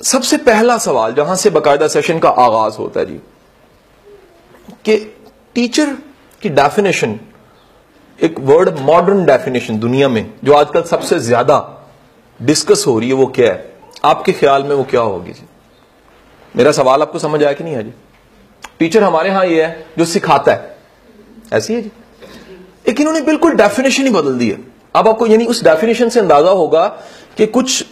سب سے پہلا سوال جہاں سے باقاعدہ سیشن کا آغاز ہوتا ہے جی، کہ ٹیچر کی ڈیفینیشن، ایک ورڈ ماڈرن ڈیفینیشن دنیا میں جو آج کل سب سے زیادہ ڈسکس ہو رہی ہے، وہ کیا ہے آپ کے خیال میں؟ وہ کیا ہوگی جی؟ میرا سوال آپ کو سمجھ آیا کہ نہیں ہے جی؟ ٹیچر ہمارے ہاں یہ ہے جو سکھاتا ہے، ایسی ہے جی، لیکن انہوں نے بالکل ڈیفینیشن ہی بدل دی ہے. اب آپ کو یعنی اس ڈیفینیشن سے اندازہ ہوگا کہ کچھ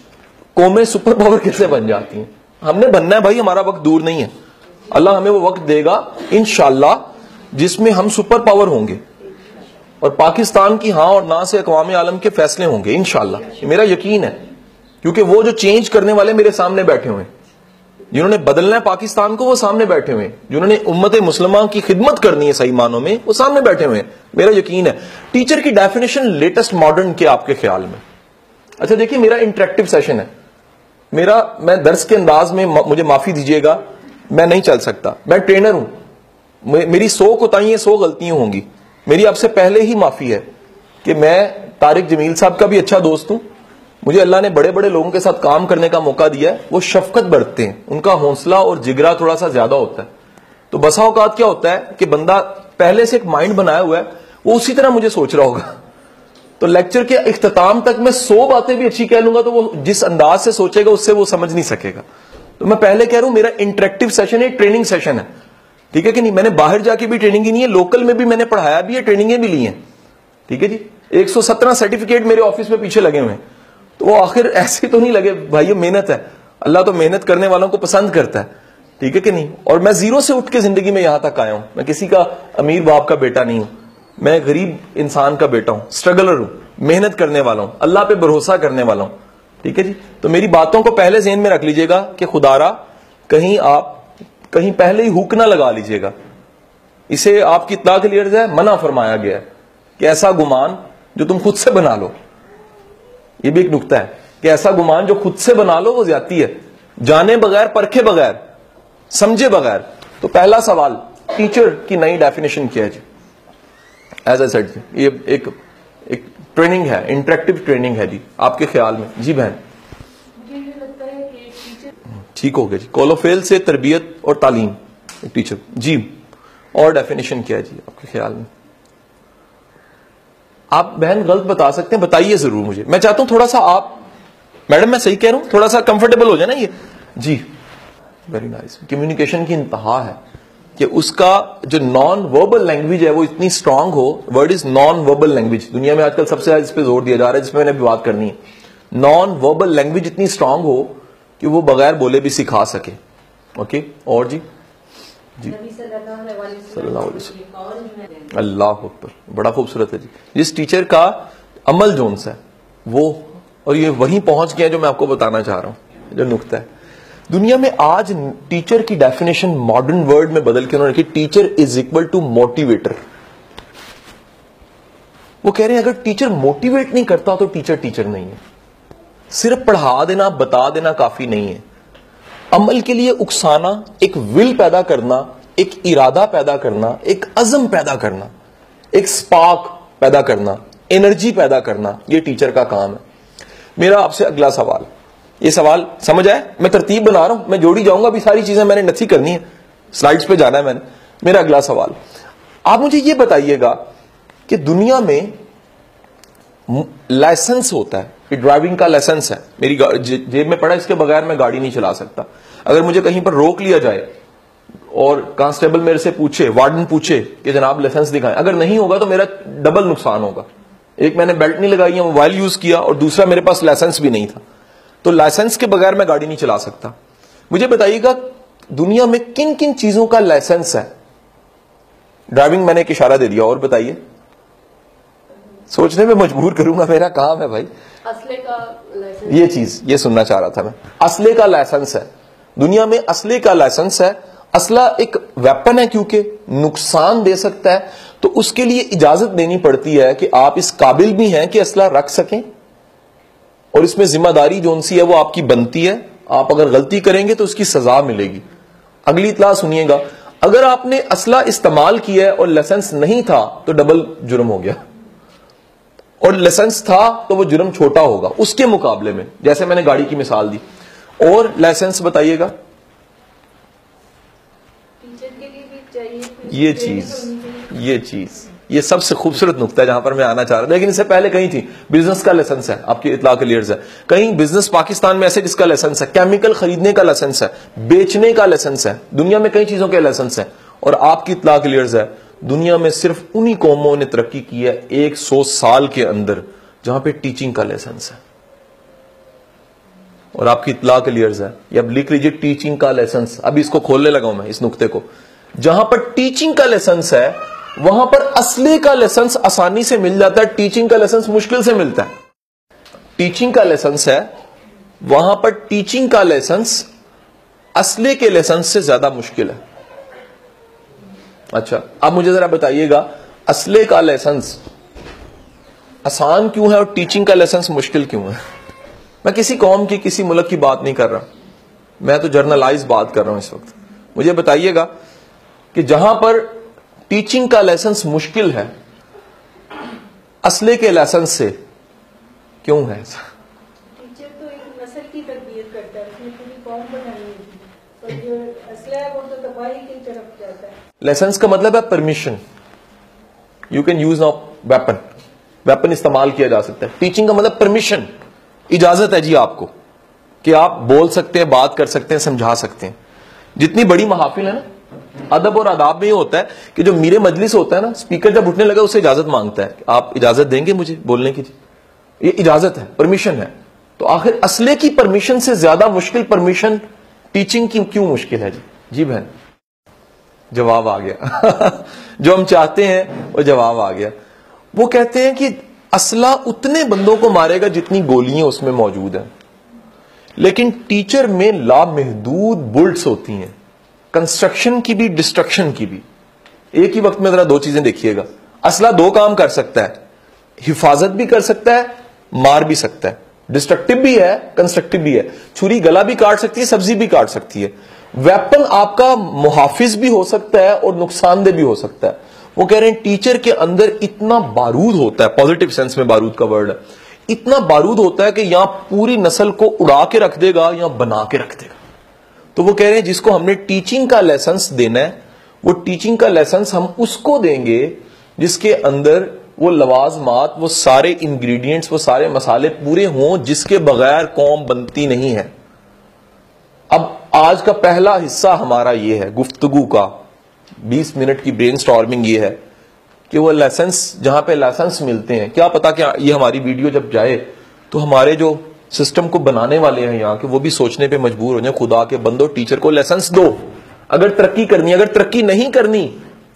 قومیں سپر پاور کیسے بن جاتی ہیں. ہم نے بننا ہے بھائی، ہمارا وقت دور نہیں ہے، اللہ ہمیں وہ وقت دے گا انشاءاللہ جس میں ہم سپر پاور ہوں گے، اور پاکستان کی ہاں اور نہ سے اقوام عالم کے فیصلے ہوں گے انشاءاللہ. یہ میرا یقین ہے، کیونکہ وہ جو چینج کرنے والے میرے سامنے بیٹھے ہوئے ہیں، جنہوں نے بدلنا ہے پاکستان کو، وہ سامنے بیٹھے ہوئے ہیں. جنہوں نے امت مسلمہ کی خدمت کرنی ہے صحیح معنوں میں، وہ سامنے بیٹھے ہوئے ہیں. میرا یقین ہے. ٹیچر کی ڈیفینیشن لیٹسٹ ماڈرن کے آپ کے خیال میں؟ اچھا دیکھیے، میرا انٹریکٹیو سیشن ہے، میں درس کے انداز میں مجھے معافی دیجیے گا، میں نہیں چل سکتا، میں ٹرینر ہوں، میری 100 کوتاہیاں 100 غلطیاں ہوں گی. میری آپ سے پہلے ہی معافی ہے کہ میں طارق جمیل صاحب کا بھی اچھا دوست ہوں. مجھے اللہ نے بڑے بڑے لوگوں کے ساتھ کام کرنے کا موقع دیا ہے، وہ شفقت برتتے ہیں، ان کا حوصلہ اور جگرا تھوڑا سا زیادہ ہوتا ہے. تو بسا اوقات کیا ہوتا ہے کہ بندہ پہلے سے ایک مائنڈ بنایا ہوا ہے، وہ اسی طرح مجھے سوچ رہا ہوگا، تو لیکچر کے اختتام تک میں 100 باتیں بھی اچھی کہہ لوں گا تو وہ جس انداز سے سوچے گا اس سے وہ سمجھ نہیں سکے گا. تو میں پہلے کہہ رہا ہوں میرا انٹریکٹیو سیشن ہے، ٹریننگ سیشن ہے، ٹھیک ہے کہ نہیں؟ میں نے باہر جا کے بھی ٹریننگ ہی نہیں ہے، لوکل میں بھی میں نے پڑھایا بھی ہے، ٹریننگیں بھی لی ہیں، ٹھیک ہے جی. 117 سرٹیفکیٹ میرے آفس میں پیچھے لگے ہوئے ہیں. تو وہ آخر ایسے تو نہیں لگے بھائی، محنت ہے، اللہ تو محنت کرنے والوں کو پسند کرتا ہے، ٹھیک ہے کہ نہیں؟ اور میں زیرو سے اٹھ کے زندگی میں یہاں تک آیا ہوں. میں کسی کا امیر باپ کا بیٹا نہیں ہوں، میں غریب انسان کا بیٹا ہوں، اسٹرگلر ہوں، محنت کرنے والا ہوں، اللہ پہ بھروسہ کرنے والا ہوں، ٹھیک ہے جی. تو میری باتوں کو پہلے ذہن میں رکھ لیجئے گا کہ خدارا کہیں آپ کہیں پہلے ہی ہوک نہ لگا لیجئے گا. اسے آپ کی اطلاع کے لیے ہے منع فرمایا گیا ہے کہ ایسا گمان جو تم خود سے بنا لو. یہ بھی ایک نکتہ ہے کہ ایسا گمان جو خود سے بنا لو وہ زیادتی ہے، جانے بغیر، پرکھے بغیر، سمجھے بغیر. تو پہلا سوال، ٹیچر کی نئی ڈیفینیشن کیا ہے جی؟ ایز اے سیڈ یہ ایک ٹریننگ ہے، انٹریکٹیو ٹریننگ ہے جی، آپ کے خیال میں؟ جی بہن. مجھے یہ لگتا ہے کہ ٹیچر ٹھیک ہو گیا جی. کولوفیل سے تربیت اور تعلیم، ٹیچر جی. اور ڈیفینیشن کیا ہے جی آپ کے خیال میں؟ آپ بہن غلط بتا سکتے ہیں، بتائیے ضرور مجھے. میں چاہتا ہوں تھوڑا سا آپ، میڈم میں صحیح کہہ رہا ہوں، تھوڑا سا کمفرٹیبل ہو جائے نا یہ جی. Very nice. کمیونیکیشن کی انتہا ہے کہ اس کا جو نان وربل لینگویج ہے وہ اتنی strong who. Word is non verbal language, دنیا میں آج کل سب سے زیادہ اس پہ زور دیا جا رہا ہے، جس میں میں نے بھی بات کرنی ہے. نان وربل لینگویج اتنی اسٹرانگ ہو کہ وہ بغیر بولے بھی سکھا سکے. اوکے. اور جی جی صلی اللہ علیہ وسلم، اللہ اکبر، بڑا خوبصورت ہے جی. جس ٹیچر کا عمل جون سا ہے وہ، اور یہ وہیں پہنچ گیا جو میں آپ کو بتانا چاہ رہا ہوں، جو نقطہ ہے. دنیا میں آج ٹیچر کی ڈیفینیشن ماڈرن ورڈ میں بدل کے انہوں نے کہ teacher is equal to motivator. وہ کہہ رہے ہیں اگر ٹیچر موٹیویٹ نہیں کرتا تو ٹیچر نہیں ہے. صرف پڑھا دینا، بتا دینا کافی نہیں ہے. عمل کے لیے اکسانا، ایک ول پیدا کرنا، ایک ارادہ پیدا کرنا، ایک عزم پیدا کرنا، ایک سپارک پیدا کرنا، انرجی پیدا کرنا، یہ ٹیچر کا کام ہے. میرا آپ سے اگلا سوال، یہ سوال سمجھ آئے؟ میں ترتیب بنا رہا ہوں، میں جوڑی جاؤں گا، ابھی ساری چیزیں میں نے نتھی کرنی ہے، سلائیڈز پہ جانا ہے میں نے. میرا اگلا سوال، آپ مجھے یہ بتائیے گا کہ دنیا میں لائسنس ہوتا ہے، یہ ڈرائیونگ کا لائسنس ہے، میری جیب میں پڑا، اس کے بغیر میں گاڑی نہیں چلا سکتا. اگر مجھے کہیں پر روک لیا جائے اور کانسٹیبل میرے سے پوچھے، وارڈن پوچھے کہ جناب لائسنس دکھائیں، اگر نہیں ہوگا تو میرا ڈبل نقصان ہوگا. ایک میں نے بیلٹ نہیں لگائی ہے، موبائل یوز کیا، اور دوسرا میرے پاس لائسنس بھی نہیں تھا. تو لائسنس کے بغیر میں گاڑی نہیں چلا سکتا. مجھے بتائیے گا دنیا میں کن کن چیزوں کا لائسنس ہے؟ ڈرائیونگ میں نے ایک اشارہ دے دیا، اور بتائیے. سوچنے میں مجبور کروں گا، میرا کام ہے بھائی. اسلحے کا لائسنس، یہ چیز یہ سننا چاہ رہا تھا میں. اسلحے کا لائسنس ہے دنیا میں، اسلحے کا لائسنس ہے. اسلحہ ایک ویپن ہے، کیونکہ نقصان دے سکتا ہے، تو اس کے لیے اجازت دینی پڑتی ہے کہ آپ اس قابل بھی ہیں کہ اسلحہ رکھ سکیں، اور اس میں ذمہ داری جو ان سی ہے وہ آپ کی بنتی ہے. آپ اگر غلطی کریں گے تو اس کی سزا ملے گی. اگلی اطلاع سنیے گا، اگر آپ نے اسلحہ استعمال کیا ہے اور لائسنس نہیں تھا تو ڈبل جرم ہو گیا، اور لائسنس تھا تو وہ جرم چھوٹا ہوگا اس کے مقابلے میں. جیسے میں نے گاڑی کی مثال دی، اور لائسنس بتائیے گا. ٹیچر کے لیے بھی چاہیے یہ چیز یہ سب سے خوبصورت نقطہ ہے جہاں پر میں آنا چاہ رہا ہوں. لیکن اس سے پہلے کہیں تھی بزنس کا لائسنس ہے, آپ کی اطلاع کلیئرز ہے. کہیں بزنس پاکستان میں ایسے جس کا لائسنس ہے, کیمیکل خریدنے کا لائسنس ہے, بیچنے کا لائسنس ہے, دنیا میں کئی چیزوں کے لائسنس ہیں. اور آپ کی اطلاع کلیئرز ہے دنیا میں صرف انہی قوموں نے ترقی کی ہے 100 سال کے اندر جہاں پہ ٹیچنگ کا لائسنس ہے. اور آپ کی اطلاع کلیئرز ہے, یہ اب لکھ لیجیے ٹیچنگ کا لائسنس. ابھی اس کو کھولنے لگا ہوں میں اس نقطے کو. جہاں پر ٹیچنگ کا لائسنس ہے وہاں پر اسلحے کا لائسنس آسانی سے مل جاتا ہے, ٹیچنگ کا لائسنس مشکل سے ملتا ہے. ٹیچنگ کا لائسنس ہے وہاں پر ٹیچنگ کا لائسنس اسلحے کے لائسنس سے زیادہ مشکل ہے. اچھا اب مجھے ذرا بتائیے گا اسلحے کا لائسنس آسان کیوں ہے اور ٹیچنگ کا لائسنس مشکل کیوں ہے؟ میں کسی قوم کی کسی ملک کی بات نہیں کر رہا, میں تو جرنلائز بات کر رہا ہوں اس وقت. مجھے بتائیے گا کہ جہاں پر ٹیچنگ کا لائسنس مشکل ہے اسلحے کے لائسنس سے کیوں ہے ایسا؟ ٹیچر تو ایک نسل کی تربیت کرتا ہے, اس میں پوری قوم بنانی ہوتی ہے, اور جو اسلحہ ہے وہ تو تباہی کی طرف جاتا ہے. لائسنس کا مطلب ہے permission. You can use now weapon استعمال کیا جا سکتا ہے. ٹیچنگ کا مطلب پرمیشن, اجازت ہے جی آپ کو کہ آپ بول سکتے ہیں, بات کر سکتے ہیں, سمجھا سکتے ہیں. جتنی بڑی محافل ہے نا, ادب اور آداب میں یہ ہوتا ہے کہ جو میرے مجلس ہوتا ہے نا, اسپیکر جب اٹھنے لگا اسے اجازت مانگتا ہے کہ آپ اجازت دیں گے مجھے بولنے کی. یہ اجازت ہے, پرمیشن ہے. تو آخر اسلحے کی پرمیشن سے زیادہ مشکل پرمیشن ٹیچنگ کی کیوں مشکل ہے؟ جی بہن, جواب آ گیا. جو ہم چاہتے ہیں وہ جواب آ گیا. وہ کہتے ہیں کہ اسلحہ اتنے بندوں کو مارے گا جتنی گولیاں اس میں موجود ہیں, لیکن ٹیچر میں لامحدود بلٹس ہوتی ہیں, کنسٹرکشن کی بھی ڈسٹرکشن کی بھی. ایک ہی وقت میں ذرا دو چیزیں دیکھیے گا. اسلحہ دو کام کر سکتا ہے, حفاظت بھی کر سکتا ہے, مار بھی سکتا ہے. ڈسٹرکٹیو بھی ہے, کنسٹرکٹیو بھی ہے. چھری گلا بھی کاٹ سکتی ہے, سبزی بھی کاٹ سکتی ہے. ویپن آپ کا محافظ بھی ہو سکتا ہے اور نقصان دہ بھی ہو سکتا ہے. وہ کہہ رہے ہیں ٹیچر کے اندر اتنا بارود ہوتا ہے, پازیٹیو سینس میں بارود کا ورڈ ہے, اتنا بارود ہوتا ہے کہ یہاں پوری نسل کو اڑا کے رکھ دے گا یا بنا کے رکھ دے گا. تو وہ کہہ رہے ہیں جس کو ہم نے ٹیچنگ کا لائسنس دینا ہے, وہ ٹیچنگ کا لائسنس ہم اس کو دیں گے جس کے اندر وہ لوازمات, وہ سارے انگریڈینٹس, وہ سارے مسالے پورے ہوں جس کے بغیر قوم بنتی نہیں ہے. اب آج کا پہلا حصہ ہمارا یہ ہے گفتگو کا, 20 منٹ کی برین سٹارمنگ یہ ہے کہ وہ لائسنس, جہاں پہ لائسنس ملتے ہیں, کیا پتا کہ یہ ہماری ویڈیو جب جائے تو ہمارے جو سسٹم کو بنانے والے ہیں یہاں کہ وہ بھی سوچنے پہ مجبور ہو جائیں, خدا کے بندو ٹیچر کو لائسنس دو اگر ترقی کرنی. اگر ترقی نہیں کرنی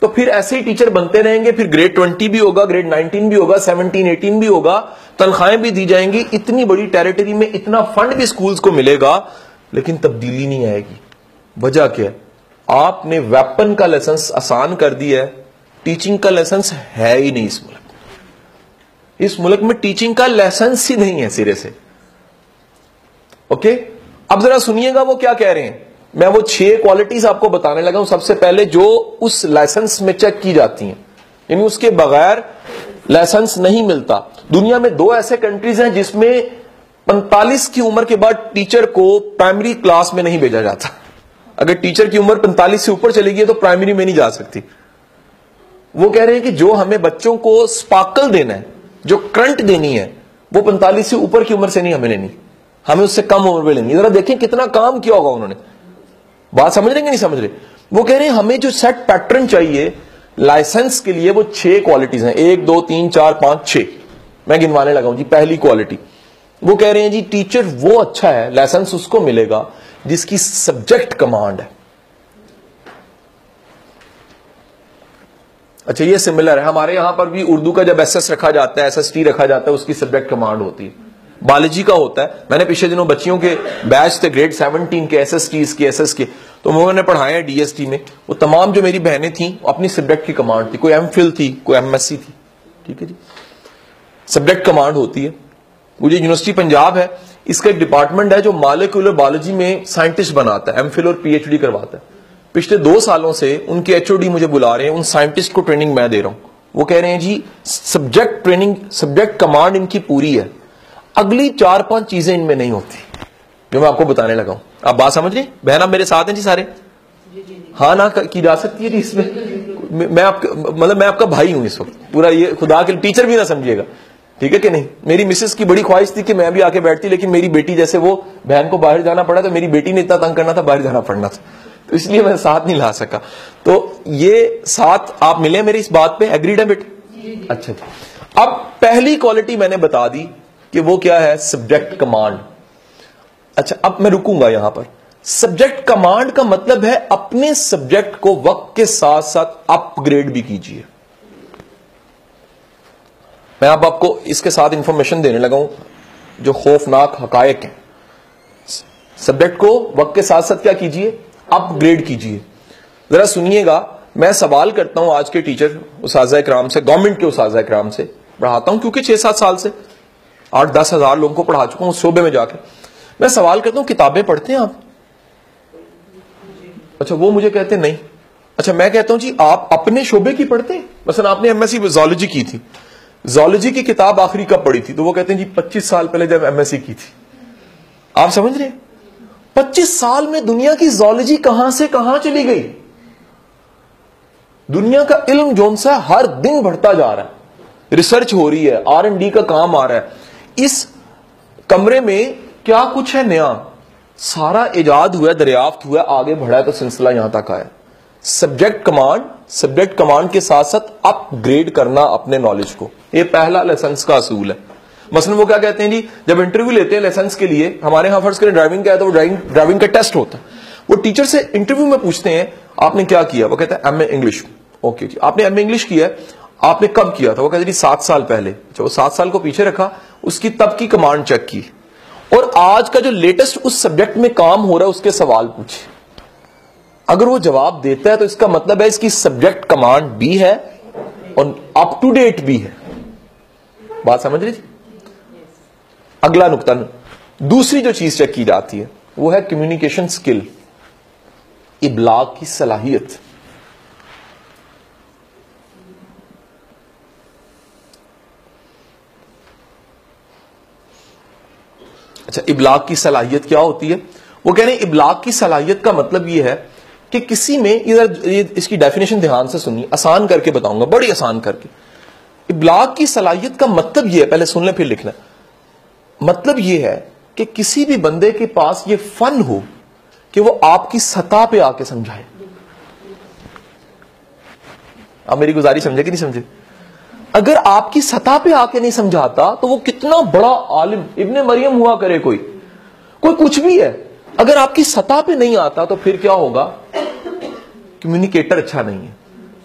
تو پھر ایسے ہی ٹیچر بنتے رہیں گے, پھر گریڈ 20 بھی ہوگا, گریڈ 19 بھی ہوگا, 17 18 بھی ہوگا, تنخواہیں بھی دی جائیں گی, اتنی بڑی ٹیریٹری میں اتنا فنڈ بھی سکولز کو ملے گا, لیکن تبدیلی نہیں آئے گی. وجہ کیا ہے؟ آپ نے ویپن کا لائسنس آسان کر دیا ہے, ٹیچنگ کا لائسنس ہے ہی نہیں اس ملک. اس ملک میں ٹیچنگ کا لائسنس ہی نہیں ہے سرے سے. اوکے, اب ذرا سنیے گا وہ کیا کہہ رہے ہیں. میں وہ 6 کوالٹیز آپ کو بتانے لگا ہوں. سب سے پہلے جو اس لائسنس میں چیک کی جاتی ہیں, یعنی اس کے بغیر لائسنس نہیں ملتا. دنیا میں 2 ایسے کنٹریز ہیں جس میں 45 کی عمر کے بعد ٹیچر کو پرائمری کلاس میں نہیں بھیجا جاتا. اگر ٹیچر کی عمر 45 سے اوپر چلی گئی تو پرائمری میں نہیں جا سکتی. وہ کہہ رہے ہیں کہ جو ہمیں بچوں کو سپارکل دینا ہے, جو کرنٹ دینی ہے, وہ 45 سے اوپر کی عمر سے نہیں ہمیں لینی, ہمیں اس سے کم عمر میں لینی. ذرا دیکھیں کتنا کام کیا ہوگا انہوں نے. بات سمجھ رہے کہ نہیں سمجھ رہے؟ وہ کہہ رہے ہیں ہمیں جو سیٹ پیٹرن چاہیے لائسنس کے لیے وہ 6 کوالٹیز ہیں. 1 2 3 4 5 6 میں گنوانے لگا ہوں جی. پہلی کوالٹی وہ کہہ رہے ہیں جی ٹیچر وہ اچھا ہے, لائسنس اس کو ملے گا جس کی سبجیکٹ کمانڈ ہے. اچھا یہ سملر ہے, ہمارے یہاں پر بھی اردو کا جب ایس ایس رکھا جاتا ہے, ایس ایس ٹی رکھا جاتا ہے, اس کی سبجیکٹ کمانڈ ہوتی ہے. بایولوجی کا ہوتا ہے. میں نے پچھلے دنوں بچیوں کے بیچ تھے گریڈ 17 کے, ایس ایس ٹیز کے, ایس ایس کے, تو انہوں نے پڑھایا ڈی ایس ٹی میں. وہ تمام جو میری بہنیں تھیں اپنی سبجیکٹ کی کمانڈ تھی. کوئی ایم فل تھی, کوئی ایم ایس سی تھی. ٹھیک ہے جی, سبجیکٹ کمانڈ ہوتی ہے. مجھے یونیورسٹی پنجاب ہے, اس کا ایک ڈپارٹمنٹ ہے جو مالیکولر بایولوجی میں سائنٹسٹ بناتا ہے, ایم فل اور پی ایچ ڈی کرواتا ہے. پچھلے 2 سالوں سے ان کے ایچ او ڈی مجھے بلا رہے ہیں, ان سائنٹسٹ کو ٹریننگ میں دے رہا ہوں. وہ کہہ رہے ہیں جی سبجیکٹ ٹریننگ, سبجیکٹ کمانڈ ان کی پوری ہے, اگلی 4 5 چیزیں ان میں نہیں ہوتی. جو میں آپ کو بتانے لگا ہوں. آپ بات سمجھ رہے ہیں بہن؟ آپ میرے ساتھ ہیں جی سارے؟ ہاں نہ کی جا سکتی ہے جی اس میں. میں آپ مطلب میں آپ کا بھائی ہوں اس وقت پورا, یہ خدا کے ٹیچر بھی نہ سمجھیے گا, ٹھیک ہے کہ نہیں. میری مسز کی بڑی خواہش تھی کہ میں بھی آ کے بیٹھتی, لیکن میری بیٹی جیسے وہ بہن کو باہر جانا پڑا, تو میری بیٹی نے اتنا تنگ کرنا تھا, باہر جانا پڑنا تھا, تو اس لیے میں ساتھ نہیں لا سکا. تو یہ ساتھ آپ ملے میری اس بات پہ, ایگریڈ ہے بیٹے؟ اچھا جی. اب پہلی کوالٹی میں نے بتا دی کہ وہ کیا ہے, سبجیکٹ کمانڈ. اچھا اب میں رکوں گا یہاں پر. سبجیکٹ کمانڈ کا مطلب ہے اپنے سبجیکٹ کو وقت کے ساتھ ساتھ اپ گریڈ بھی کیجیے. میں اب آپ کو اس کے ساتھ انفارمیشن دینے لگا ہوں جو خوفناک حقائق ہیں. سبجیکٹ کو وقت کے ساتھ ساتھ کیا کیجیے, اپ گریڈ کیجیے. ذرا سنیے گا, میں سوال کرتا ہوں آج کے ٹیچر اساتذہ اکرام سے, گورنمنٹ کے اساتذہ اکرام سے پڑھاتا ہوں کیونکہ 6-7 سال سے 8-10 ہزار لوگوں کو پڑھا چکا ہوں اس شعبے میں جا کے. میں سوال کرتا ہوں کتابیں پڑھتے ہیں آپ؟ اچھا وہ مجھے کہتے ہیں نہیں. اچھا میں کہتا ہوں جی آپ اپنے شعبے کی پڑھتے ہیں؟ مثلا آپ نے ایم ایس سی زولوجی کی تھی, زولوجی کی کتاب آخری کب پڑھی تھی؟ تو وہ کہتے ہیں جی 25 سال پہلے جب ایم ایس سی کی تھی. آپ سمجھ رہے ہیں 25 سال میں دنیا کی زولوجی کہاں سے کہاں چلی گئی. دنیا کا علم جون سا ہر دن بڑھتا جا رہا ہے, ریسرچ ہو رہی ہے, R&D کا کام آ رہا ہے. اس کمرے میں کیا کچھ ہے نیا, سارا ایجاد ہوا ہے, دریافت ہوا ہے, آگے بڑھا ہے, تو سلسلہ یہاں تک آیا. سبجیکٹ کمانڈ کے ساتھ ساتھ اپ گریڈ کرنا اپنے نالج کو, یہ پہلا لائسنس کا اصول ہے. مثلا وہ کیا کہتے ہیں جی, جب انٹرویو لیتے ہیں لائسنس کے لیے, ہمارے ہاں فرض کریں ڈرائیونگ کا ہے تو وہ ڈرائیونگ کا ٹیسٹ ہوتا ہے, وہ ٹیچر سے انٹرویو میں پوچھتے ہیں آپ نے کیا کیا, وہ کہتا ہے ایم اے انگلش. اوکے جی, آپ نے ایم اے انگلش کیا ہے, آپ نے کب کیا تھا؟ وہ کہتے ہیں جی 7 سال پہلے. اچھا وہ 7 سال کو پیچھے رکھا, اس کی تب کی کمانڈ چیک کی, اور آج کا جو لیٹسٹ اس سبجیکٹ میں کام ہو رہا ہے اس کے سوال پوچھے. اگر وہ جواب دیتا ہے تو اس کا مطلب ہے اس کی سبجیکٹ کمانڈ بھی ہے اور اپ ٹو ڈیٹ بھی ہے. بات سمجھ رہی تھی؟ اگلا نقطہ, دوسری جو چیز چیک کی جاتی ہے وہ ہے کمیونیکیشن سکل, ابلاغ کی صلاحیت. اچھا ابلاغ کی صلاحیت کیا ہوتی ہے؟ وہ کہہ رہے ہیں ابلاغ کی صلاحیت کا مطلب یہ ہے کہ کسی میں, اس کی ڈیفینیشن دھیان سے سنیے, آسان کر کے بتاؤں گا, بڑی آسان کر کے. ابلاغ کی صلاحیت کا مطلب یہ ہے, پہلے سن لیں پھر لکھنا, مطلب یہ ہے کہ کسی بھی بندے کے پاس یہ فن ہو کہ وہ آپ کی سطح پہ آ کے سمجھائے. آپ میری گزارش سمجھے کہ نہیں سمجھے؟ اگر آپ کی سطح پہ آ کے نہیں سمجھاتا تو وہ کتنا بڑا عالم, ابن مریم ہوا کرے کوئی کچھ بھی ہے, اگر آپ کی سطح پہ نہیں آتا تو پھر کیا ہوگا؟ کمیونیکیٹر اچھا نہیں ہے.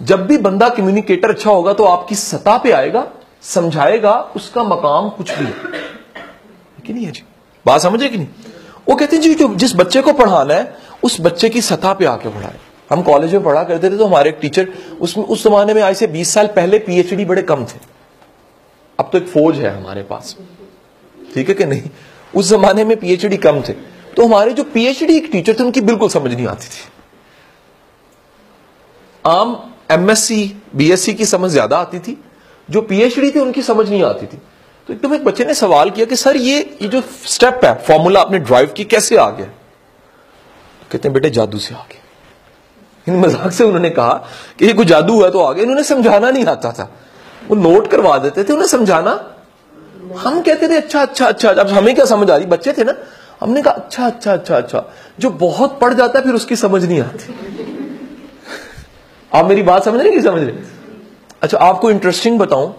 جب بھی بندہ کمیونیکیٹر اچھا ہوگا تو آپ کی سطح پہ آئے گا, سمجھائے گا, اس کا مقام کچھ بھی ہے کہ نہیں ہے جی. بات سمجھے کہ نہیں؟ وہ کہتے ہیں جی جو جس بچے کو پڑھانا ہے اس بچے کی سطح پہ آ کے پڑھائے. ہم کالج میں پڑھا کرتے تھے تو ہمارے ایک ٹیچر, اس زمانے میں آج سے 20 سال پہلے پی ایچ ڈی بڑے کم تھے, اب تو ایک فوج ہے ہمارے پاس, ٹھیک ہے کہ نہیں. اس زمانے میں پی ایچ ڈی کم تھے, تو ہمارے جو پی ایچ ڈی ایک ٹیچر تھے ان کی بالکل سمجھ نہیں آتی تھی. عام M S C B S C کی سمجھ زیادہ آتی تھی, جو پی ایچ ڈی تھے ان کی سمجھ نہیں آتی تھی. تو ایک دم ایک بچے نے سوال کیا کہ سر یہ جو سٹیپ ہے, فارمولا آپ نے ڈرائیو کی, کیسے آ گیا؟ کہتے ہیں بیٹے جادو سے آ گیا. مذاق سے انہوں نے کہا کہ یہ کوئی جادو ہوا تو آگے. انہوں نے سمجھانا نہیں آتا تھا, وہ نوٹ کروا دیتے تھے, انہیں سمجھانا. ہم کہتے تھے اچھا اچھا اچھا, اب ہمیں کیا سمجھ آ رہی, بچے تھے نا, ہم نے کہا اچھا اچھا اچھا اچھا. جو بہت پڑھ جاتا ہے پھر اس کی سمجھ نہیں آتی. آپ میری بات سمجھ رہے کہ سمجھ رہے؟ اچھا آپ کو انٹرسٹنگ بتاؤں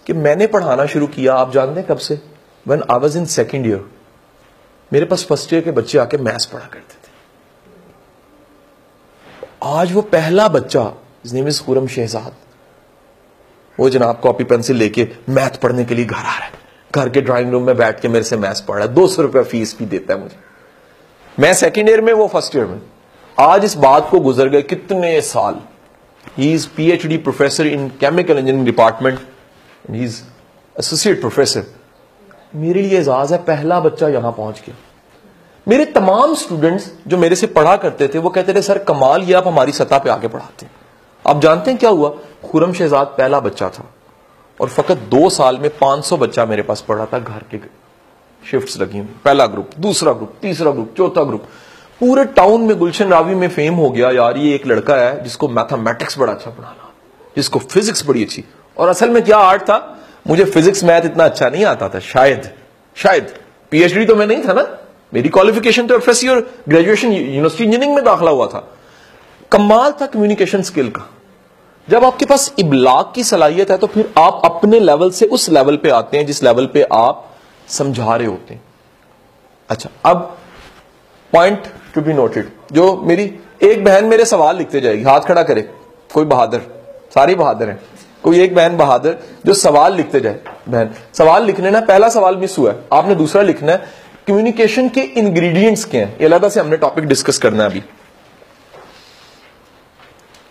کہ میں نے پڑھانا شروع کیا, آپ جانتے ہیں کب سے؟ when I was in second year. میرے پاس فرسٹ ایئر کے بچے آ کے میتھس پڑھا کرتے تھے. آج وہ پہلا بچہ, his name is خرم شہزاد, وہ جناب کاپی پینسل لے کے میتھ پڑھنے کے لیے گھر آ رہا ہے, گھر کے ڈرائنگ روم میں بیٹھ کے میرے سے میتھس پڑھ رہا ہے, 200 روپے فیس بھی دیتا ہے مجھے. میں سیکنڈ ایئر میں, وہ فرسٹ ایئر میں. آج اس بات کو گزر گئے کتنے سال. He is PhD professor in chemical engineering department and he is associate professor. میرے لیے اعزاز ہے, پہلا بچہ یہاں پہنچ گیا. میرے تمام سٹوڈنٹس جو میرے سے پڑھا کرتے تھے وہ کہتے تھے سر کمال یہ آپ ہماری سطح پہ آ کے پڑھاتے ہیں. آپ جانتے ہیں کیا ہوا؟ خرم شہزاد پہلا بچہ تھا اور فقط 2 سال میں 500 بچہ میرے پاس پڑھا تھا گھر کے شفٹس لگی ہوئی, پہلا گروپ, دوسرا گروپ, تیسرا گروپ, چوتھا گروپ. پورے ٹاؤن میں گلشن راوی میں فیم ہو گیا یار یہ ایک لڑکا ہے جس کو میتھمیٹکس بڑا اچھا پڑھانا, جس کو فزکس بڑی اچھی. اور اصل میں کیا آرٹ تھا, مجھے فزکس میتھ اتنا اچھا نہیں آتا تھا, شاید پی ایچ ڈی تو میں نہیں تھا نا, میری کوالیفیکیشن تو ایف ایس سی اور گریجویشن یونیورسٹی انجینئرنگ میں داخلہ ہوا تھا. کمال تھا کمیونیکیشن سکل کا. جب آپ کے پاس ابلاغ کی صلاحیت ہے تو پھر آپ اپنے لیول سے اس لیول پہ آتے ہیں جس لیول پہ آپ سمجھا رہے ہوتے ہیں. اچھا, اب پوائنٹ ٹو بی نوٹڈ, جو میری ایک بہن میرے سوال لکھتے جائے گی, ہاتھ کھڑا کرے کوئی بہادر, ساری بہادر ہیں, کوئی ایک بہن بہادر جو سوال لکھتے جائے. بہن سوال لکھنے نا, پہلا سوال مس ہوا ہے, آپ نے دوسرا لکھنا ہے کمیونیکیشن کے انگریڈینٹس کیا ہیں. یہ علیحدہ سے ہم نے ٹاپک ڈسکس کرنا ہے ابھی,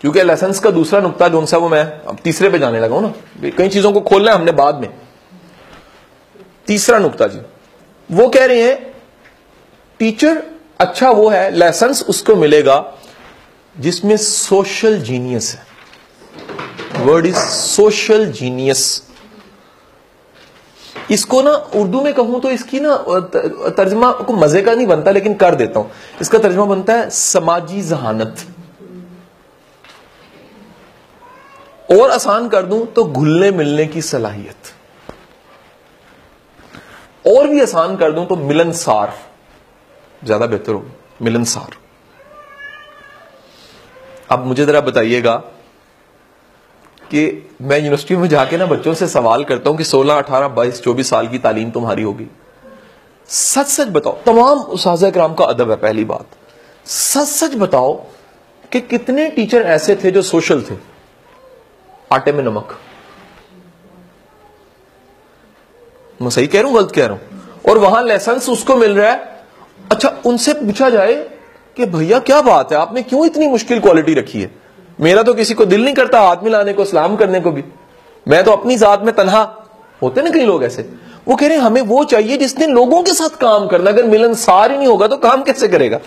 کیونکہ لیسنس کا دوسرا نقطہ جو ان سے وہ میں اب تیسرے پہ جانے لگا ہوں نا, کئی چیزوں کو کھولنا ہے ہم نے بعد میں. تیسرا نقطہ جی, وہ کہہ رہے ہیں ٹیچر اچھا وہ ہے, لیسنس اس کو ملے گا جس میں سوشل جینیس ہے. Word is social genius. اس کو نا اردو میں کہوں تو اس کی نا ترجمہ کو مزے کا نہیں بنتا, لیکن کر دیتا ہوں. اس کا ترجمہ بنتا ہے سماجی ذہانت, اور آسان کر دوں تو گھلنے ملنے کی صلاحیت, اور بھی آسان کر دوں تو ملنسار, زیادہ بہتر ہوگا, ملنسار. اب مجھے ذرا بتائیے گا کہ میں یونیورسٹی میں جا کے نا بچوں سے سوال کرتا ہوں کہ 16, 18, 22, 24 سال کی تعلیم تمہاری ہوگی, سچ سچ بتاؤ. تمام اساتذہ کرام کا ادب ہے, پہلی بات سچ سچ بتاؤ کہ کتنے ٹیچر ایسے تھے جو سوشل تھے, آٹے میں نمک. میں صحیح کہہ رہا ہوں غلط کہہ رہا ہوں؟ اور وہاں لیسنس اس کو مل رہا ہے. اچھا, ان سے پوچھا جائے کہ بھیا کیا بات ہے, آپ نے کیوں اتنی مشکل کوالٹی رکھی ہے؟ میرا تو کسی کو دل نہیں کرتا ہاتھ ملانے کو, سلام کرنے کو بھی. میں تو اپنی ذات میں تنہا, ہوتے نا کئی لوگ ایسے. وہ کہہ رہے ہیں ہمیں وہ چاہیے جس نے لوگوں کے ساتھ کام کرنا. اگر ملنسار ہی نہیں ہوگا تو کام کیسے کرے گا؟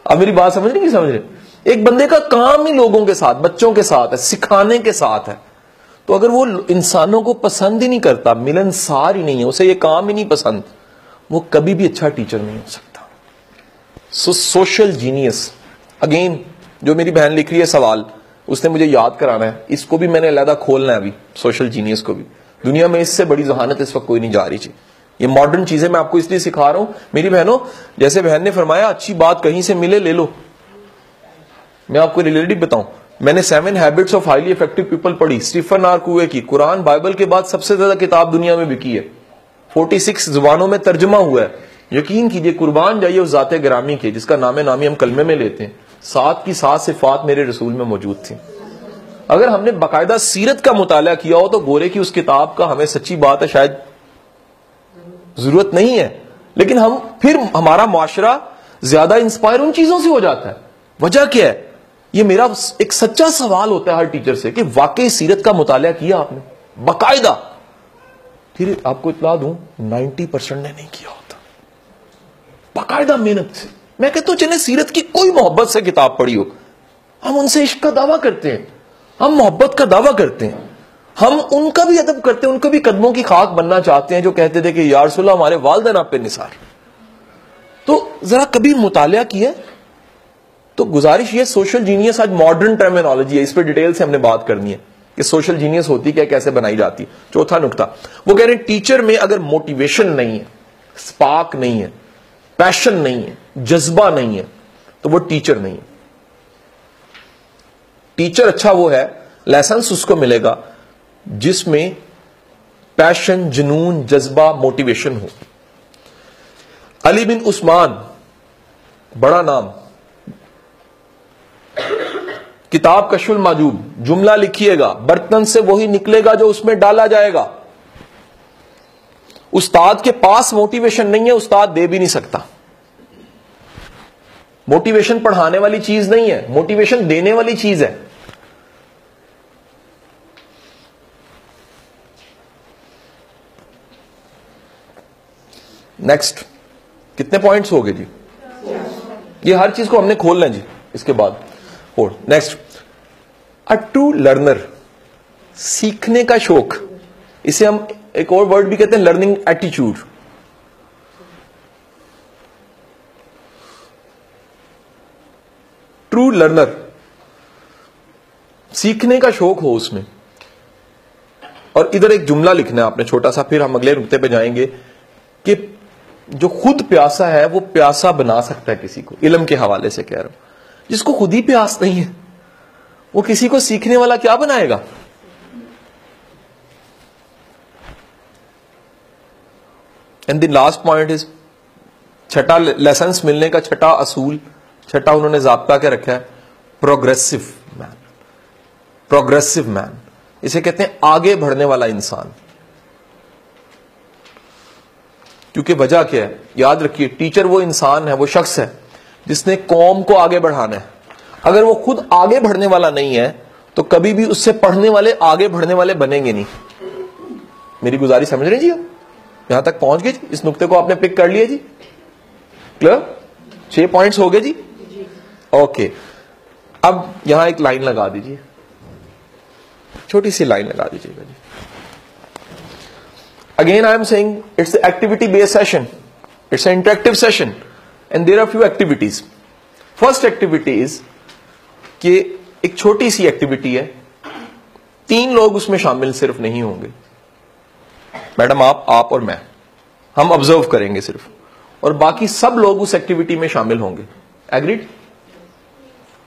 اب میری بات سمجھ نہیں سمجھ رہے؟ ایک بندے کا کام ہی لوگوں کے ساتھ, بچوں کے ساتھ ہے, سکھانے کے ساتھ ہے. تو اگر وہ انسانوں کو پسند ہی نہیں کرتا, ملنسار ہی نہیں ہے, اسے یہ کام ہی نہیں پسند, وہ کبھی بھی اچھا ٹیچر نہیں ہو سکتا. Social genius. اگین جو میری بہن لکھ رہی ہے سوال, اس نے مجھے یاد کرانا ہے, اس کو بھی میں نے علیحدہ کھولنا ہے ابھی, سوشل جینیس کو بھی. دنیا میں اس سے بڑی ذہانت اس وقت کوئی نہیں جا رہی تھی. یہ ماڈرن چیزیں میں آپ کو اس لیے سکھا رہا ہوں میری بہنوں, جیسے بہن نے فرمایا اچھی بات کہیں سے ملے لے لو. میں آپ کو ریلیٹو بتاؤں, میں نے 7 habits of highly effective people پڑھی, اسٹیفن آر کوے کی. قرآن بائبل کے بعد سب سے زیادہ کتاب دنیا میں بکی ہے, 46 زبانوں میں ترجمہ ہوا ہے. یقین کیجئے قربان جائیے اس ذات گرامی کے جس کا نام نامی ہم کلمے میں لیتے ہیں. 7 کی 7 صفات میرے رسول میں موجود تھی. اگر ہم نے باقاعدہ سیرت کا مطالعہ کیا ہو تو گورے کی اس کتاب کا ہمیں سچی بات ہے شاید ضرورت نہیں ہے, لیکن ہم پھر ہمارا معاشرہ زیادہ انسپائر ان چیزوں سے ہو جاتا ہے. وجہ کیا ہے؟ یہ میرا ایک سچا سوال ہوتا ہے ہر ٹیچر سے کہ واقعی سیرت کا مطالعہ کیا آپ نے باقاعدہ؟ پھر آپ کو اطلاع دوں 90% نے نہیں کیا ہوتا باقاعدہ محنت سے. میں کہتا ہوں چلے سیرت کی کوئی محبت سے کتاب پڑھی ہو, ہم ان سے عشق کا دعویٰ کرتے ہیں, ہم محبت کا دعویٰ کرتے ہیں, ہم ان کا بھی ادب کرتے ہیں, ان کے بھی قدموں کی خاک بننا چاہتے ہیں جو کہتے تھے کہ یا رسول اللہ ہمارے والدین آپ پہ نثار. تو ذرا کبھی مطالعہ کیا. تو گزارش یہ, سوشل جینیس آج ماڈرن ٹرمینالوجی ہے, اس پہ ڈیٹیل سے ہم نے بات کرنی ہے کہ سوشل جینیس ہوتی کیا, کیسے بنائی جاتی. چوتھا نقطہ وہ کہہ رہے ہیں ٹیچر میں اگر موٹیویشن نہیں ہے, سپارک نہیں ہے, پیشن نہیں ہے, جذبہ نہیں ہے, تو وہ ٹیچر نہیں ہے. ٹیچر اچھا وہ ہے, لائسنس اس کو ملے گا جس میں پیشن, جنون, جذبہ, موٹیویشن ہو. علی بن عثمان, بڑا نام, کتاب کشف المحجوب, جملہ لکھیے گا, برتن سے وہی نکلے گا جو اس میں ڈالا جائے گا. استاد کے پاس موٹیویشن نہیں ہے, استاد دے بھی نہیں سکتا. موٹیویشن پڑھانے والی چیز نہیں ہے, موٹیویشن دینے والی چیز ہے. نیکسٹ, کتنے پوائنٹس ہو گئے جی؟ یہ ہر چیز کو ہم نے کھولنا ہے جی اس کے بعد. اور نیکسٹ, اے ٹرو لرنر, سیکھنے کا شوق, اسے ہم ایک اور ورڈ بھی کہتے ہیں لرننگ ایٹیچیوڈ. ایپٹیٹیوڈ لرنر, سیکھنے کا شوق ہو اس میں. اور ادھر ایک جملہ لکھنا ہے آپ نے چھوٹا سا, پھر ہم اگلے نقطے پہ جائیں گے کہ جو خود پیاسا ہے وہ پیاسا بنا سکتا ہے کسی کو. علم کے حوالے سے کہہ رہا ہوں, جس کو خود ہی پیاس نہیں ہے وہ کسی کو سیکھنے والا کیا بنائے گا؟ And the last point is, چھٹا لیسنس ملنے کا چھٹا اصول, چھٹا انہوں نے ضابطہ کیا رکھا ہے, پروگریسو مین. پروگریسو مین اسے کہتے ہیں آگے بڑھنے والا انسان. کیونکہ وجہ کیا ہے, یاد رکھیے, ٹیچر وہ انسان ہے, وہ شخص ہے جس نے قوم کو آگے بڑھانا ہے. اگر وہ خود آگے بڑھنے والا نہیں ہے تو کبھی بھی اس سے پڑھنے والے آگے بڑھنے والے بنیں گے نہیں. میری گزارش سمجھ رہے جی؟ یہاں تک پہنچ گئے جی؟ اس نقطے کو آپ نے پک کر لیا جی؟ کلیئر؟ 6 پوائنٹس ہو گئے جی؟ اوکے. اب یہاں ایک لائن لگا دیجیے, چھوٹی سی لائن لگا دیجیے گا جی. Again I am saying it's an activity based session, it's an interactive session and there are few activities. First activity is کہ ایک چھوٹی سی ایکٹیویٹی ہے, 3 لوگ اس میں شامل صرف نہیں ہوں گے. میڈم آپ اور میں, ہم آبزرو کریں گے صرف, اور باقی سب لوگ اس ایکٹیویٹی میں شامل ہوں گے. ایگریڈ؟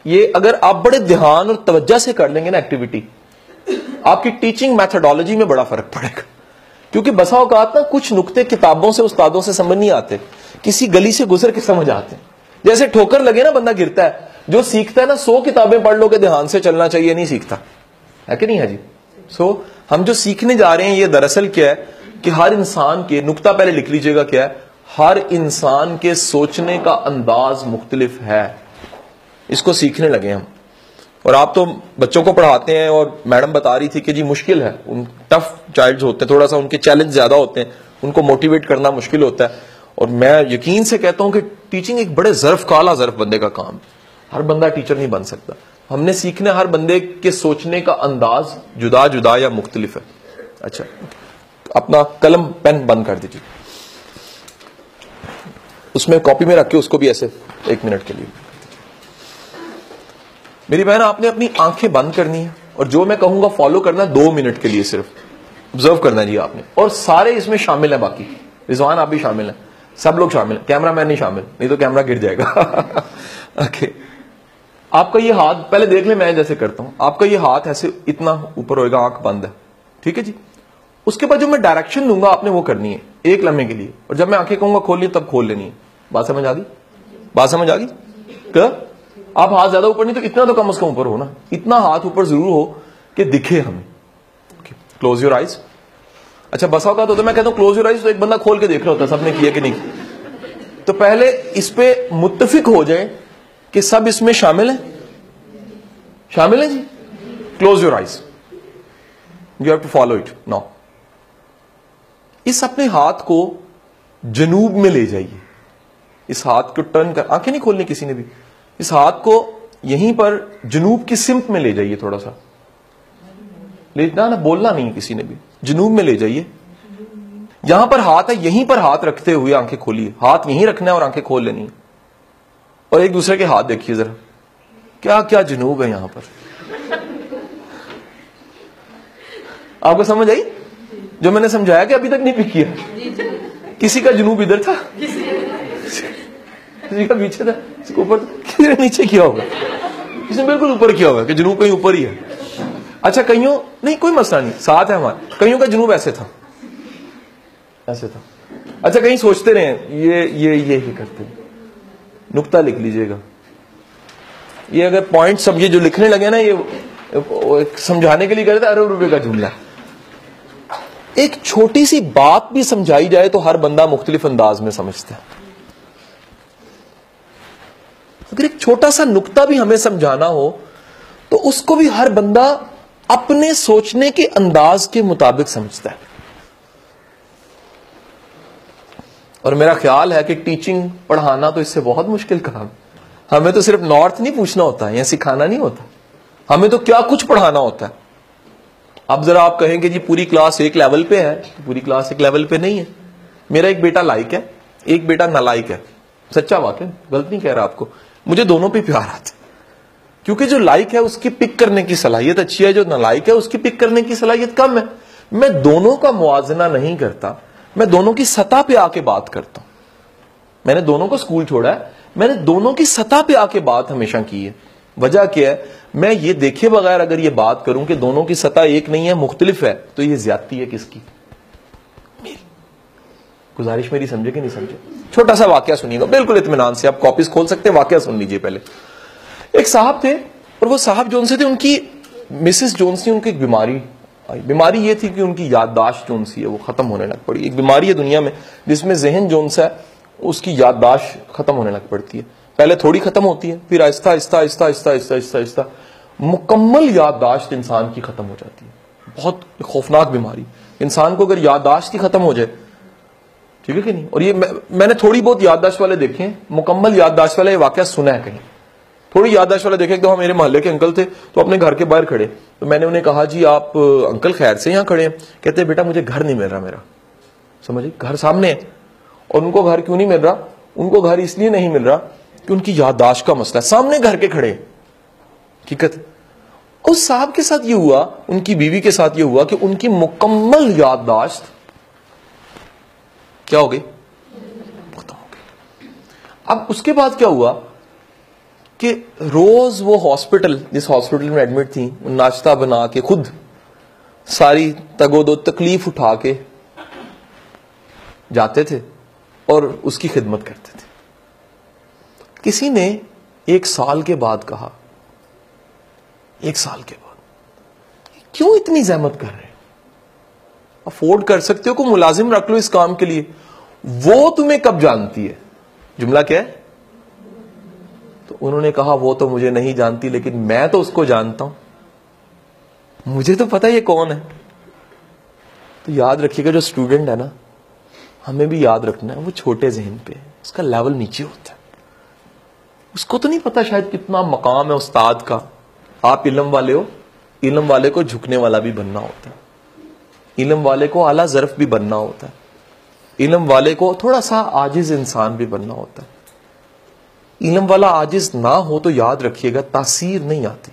یہ اگر آپ بڑے دھیان اور توجہ سے کر لیں گے نا ایکٹیویٹی, آپ کی ٹیچنگ میتھڈالوجی میں بڑا فرق پڑے گا. کیونکہ بسا اوقات نا کچھ نقطے کتابوں سے استادوں سے سمجھ نہیں آتے, کسی گلی سے گزر کے سمجھ آتے ہیں. جیسے ٹھوکر لگے نا بندہ گرتا ہے, جو سیکھتا ہے نا 100 کتابیں پڑھ لو کہ دھیان سے چلنا چاہیے, نہیں سیکھتا ہے کہ نہیں ہے جی؟ سو ہم جو سیکھنے جا رہے ہیں یہ دراصل کیا ہے کہ ہر انسان کے, نقطہ پہلے لکھ لیجئے گا کیا ہے, ہر انسان کے سوچنے کا انداز مختلف ہے. اس کو سیکھنے لگے ہم. اور آپ تو بچوں کو پڑھاتے ہیں اور میڈم بتا رہی تھی کہ جی مشکل ہے, ان ٹف چائلڈز ہوتے ہیں, تھوڑا سا ان کے چیلنج زیادہ ہوتے ہیں, ان کو موٹیویٹ کرنا مشکل ہوتا ہے. اور میں یقین سے کہتا ہوں کہ ٹیچنگ ایک بڑے ظرف کا اعلیٰ ظرف بندے کا کام. ہر بندہ ٹیچر نہیں بن سکتا. ہم نے سیکھنا, ہر بندے کے سوچنے کا انداز جدا جدا یا مختلف ہے. اچھا, اپنا قلم پین بند کر دیجیے, اس میں کاپی میں رکھ کے اس کو بھی ایسے 1 منٹ کے لیے. میری بہن, آپ نے اپنی آنکھیں بند کرنی ہے اور جو میں کہوں گا فالو کرنا 2 منٹ کے لیے, صرف آبزرو کرنا جی آپ نے. اور سارے اس میں شامل ہیں, باقی رضوان آپ بھی شامل ہیں, سب لوگ شامل ہیں, کیمرہ مین نہیں شامل, نہیں تو کیمرہ گر جائے گا. اوکے, آپ کا یہ ہاتھ پہلے دیکھ لیں, میں جیسے کرتا ہوں, آپ کا یہ ہاتھ ایسے اتنا اوپر ہوئے گا, آنکھ بند ہے, ٹھیک ہے جی. اس کے بعد جو میں ڈائریکشن دوں گا آپ نے وہ کرنی ہے 1 لمحے کے لیے, اور جب میں آنکھیں کہوں گا کھول لی تب کھول لینی ہے. بات سمجھ آ گئی؟ بات سمجھ آ گئی؟ کیا آپ ہاتھ زیادہ اوپر نہیں تو اتنا تو کم از کم اوپر ہو نا, اتنا ہاتھ اوپر ضرور ہو کہ دکھے ہمیں. Close your eyes. اچھا, بسا اوقات ہوتا ہے میں کہتا ہوں کلوز یور آئیز, تو ایک بندہ کھول کے دیکھ رہا ہوتا ہے سب نے کیا کہ نہیں. تو پہلے اس پہ متفق ہو جائیں کہ سب اس میں شامل ہیں. شامل ہیں جی؟ Close your eyes, you have to follow it now. اس اپنے ہاتھ کو جنوب میں لے جائیے, اس ہاتھ کو ٹرن کر, آنکھیں نہیں کھولنی کسی نے بھی, اس ہاتھ کو یہیں پر جنوب کی سمت میں لے جائیے, تھوڑا سا نا, بولنا نہیں کسی نے بھی, جنوب میں لے جائیے. جہاں پر ہاتھ ہے یہیں پر ہاتھ رکھتے ہوئے آنکھیں کھولیے, ہاتھ یہیں رکھنا ہے اور آنکھیں کھول لینی. اور ایک دوسرے کے ہاتھ دیکھیے ذرا, کیا کیا جنوب ہے یہاں پر. آپ کو سمجھ آئی جو میں نے سمجھایا کہ ابھی تک نہیں پک کیا؟ کسی کا جنوب ادھر تھا, کسی کا پیچھے تھا, کسی کو اوپر, کسی نے نیچے کیا ہوگا, کسی نے بالکل اوپر کیا ہوگا کہ جنوب کہیں اوپر ہی ہے. اچھا, کئیوں نہیں, کوئی مسئلہ نہیں, ساتھ ہے ہمارے, کئیوں کا جنوب ایسے تھا, ایسے تھا. اچھا, کہیں سوچتے رہے یہ ہی کرتے ہیں. نقطہ لکھ لیجئے گا. یہ اگر پوائنٹ سب یہ جو لکھنے لگے نا, یہ سمجھانے کے لیے کرتے ارب روپے کا جملہ. ایک چھوٹی سی بات بھی سمجھائی جائے تو ہر بندہ مختلف انداز میں سمجھتا ہے. اگر ایک چھوٹا سا نقطہ بھی ہمیں سمجھانا ہو تو اس کو بھی ہر بندہ اپنے سوچنے کے انداز کے مطابق سمجھتا ہے. اور میرا خیال ہے کہ ٹیچنگ, پڑھانا تو اس سے بہت مشکل کام. ہمیں تو صرف نارتھ نہیں پوچھنا ہوتا ہے یا سکھانا نہیں ہوتا, ہمیں تو کیا کچھ پڑھانا ہوتا ہے. اب ذرا آپ کہیں کہ جی پوری کلاس ایک لیول پہ ہے, پوری کلاس ایک لیول پہ نہیں ہے. میرا ایک بیٹا لائق ہے, ایک بیٹا نالائق ہے, سچا واقعہ, غلط نہیں کہہ رہا آپ کو, مجھے دونوں پہ پیار آتا ہے. کیونکہ جو لائق ہے اس کی پک کرنے کی صلاحیت اچھی ہے, جو نالائق ہے اس کی پک کرنے کی صلاحیت کم ہے. میں دونوں کا موازنہ نہیں کرتا, میں دونوں کی سطح پہ آ کے بات کرتا ہوں. میں نے دونوں کو اسکول چھوڑا ہے, میں نے دونوں کی سطح پہ آ کے بات ہمیشہ کی ہے. وجہ کیا ہے؟ میں یہ دیکھے بغیر اگر یہ بات کروں کہ دونوں کی سطح ایک نہیں ہے, مختلف ہے, تو یہ زیادتی ہے کس کی؟ میری. گزارش میری سمجھے کہ نہیں سمجھے؟ چھوٹا سا واقعہ سنیے گا بالکل اطمینان سے, آپ کاپیز کھول سکتے ہیں, واقعہ سن لیجئے پہلے. ایک صاحب تھے, اور وہ صاحب جون سے تھے, ان کی مسز جونس تھی, ان کی ایک بیماری آئی. بیماری یہ تھی کہ ان کی یادداشت جون سی ہے وہ ختم ہونے لگ پڑی. ایک بیماری ہے دنیا میں جس میں ذہن جون سا ہے اس کی یادداشت ختم ہونے لگ پڑتی ہے. پہلے تھوڑی ختم ہوتی ہے, پھر آہستہ آہستہ آہستہ آہستہ آہستہ آہستہ آہستہ مکمل یادداشت انسان کی ختم ہو جاتی ہے. بہت خوفناک بیماری. انسان کو اگر یادداشت ہی ختم ہو جائے, ٹھیک ہے کہ نہیں, اور یہ میں نے تھوڑی بہت یادداشت والے دیکھے ہیں, مکمل یادداشت والے واقعہ سنا ہے کہیں. تھوڑی یادداشت والے دیکھے, ایک دفعہ میرے محلے کے انکل تھے, تو اپنے گھر کے باہر کھڑے, تو میں نے انہیں کہا جی آپ انکل خیر سے یہاں کھڑے ہیں؟ کہتے بیٹا مجھے گھر نہیں مل رہا میرا. سمجھے, گھر سامنے ہے, اور ان کو گھر کیوں نہیں مل رہا؟ ان کو گھر اس لیے نہیں مل رہا کہ ان کی یادداشت کا مسئلہ ہے. سامنے گھر کے کھڑے, حقیقت. اس صاحب کے ساتھ یہ ہوا, ان کی بیوی کے ساتھ یہ ہوا کہ ان کی مکمل یادداشت کیا ہو گئی؟ ختم ہو گئی. اب اس کے بعد کیا ہوا کہ روز وہ ہاسپٹل, جس ہاسپٹل میں ایڈمٹ تھی, ناشتہ بنا کے خود ساری تگ و دو تکلیف اٹھا کے جاتے تھے اور اس کی خدمت کرتے تھے. کسی نے 1 سال کے بعد کہا, 1 سال کے بعد کیوں اتنی زحمت کر رہے ہیں؟ افورڈ کر سکتے ہو, کوئی ملازم رکھ لو اس کام کے لیے. وہ تمہیں کب جانتی ہے؟ جملہ کیا ہے؟ تو انہوں نے کہا وہ تو مجھے نہیں جانتی, لیکن میں تو اس کو جانتا ہوں, مجھے تو پتا یہ کون ہے. تو یاد رکھیے گا جو اسٹوڈنٹ ہے نا, ہمیں بھی یاد رکھنا ہے وہ چھوٹے ذہن پہ, اس کا لیول نیچے ہوتا ہے. اس کو تو نہیں پتا شاید کتنا مقام ہے استاد کا. آپ علم والے ہو, علم والے کو جھکنے والا بھی بننا ہوتا ہے, علم والے کو اعلیٰ ظرف بھی بننا ہوتا ہے, علم والے کو تھوڑا سا عاجز انسان بھی بننا ہوتا ہے. علم والا عاجز نہ ہو تو یاد رکھیے گا تاثیر نہیں آتی.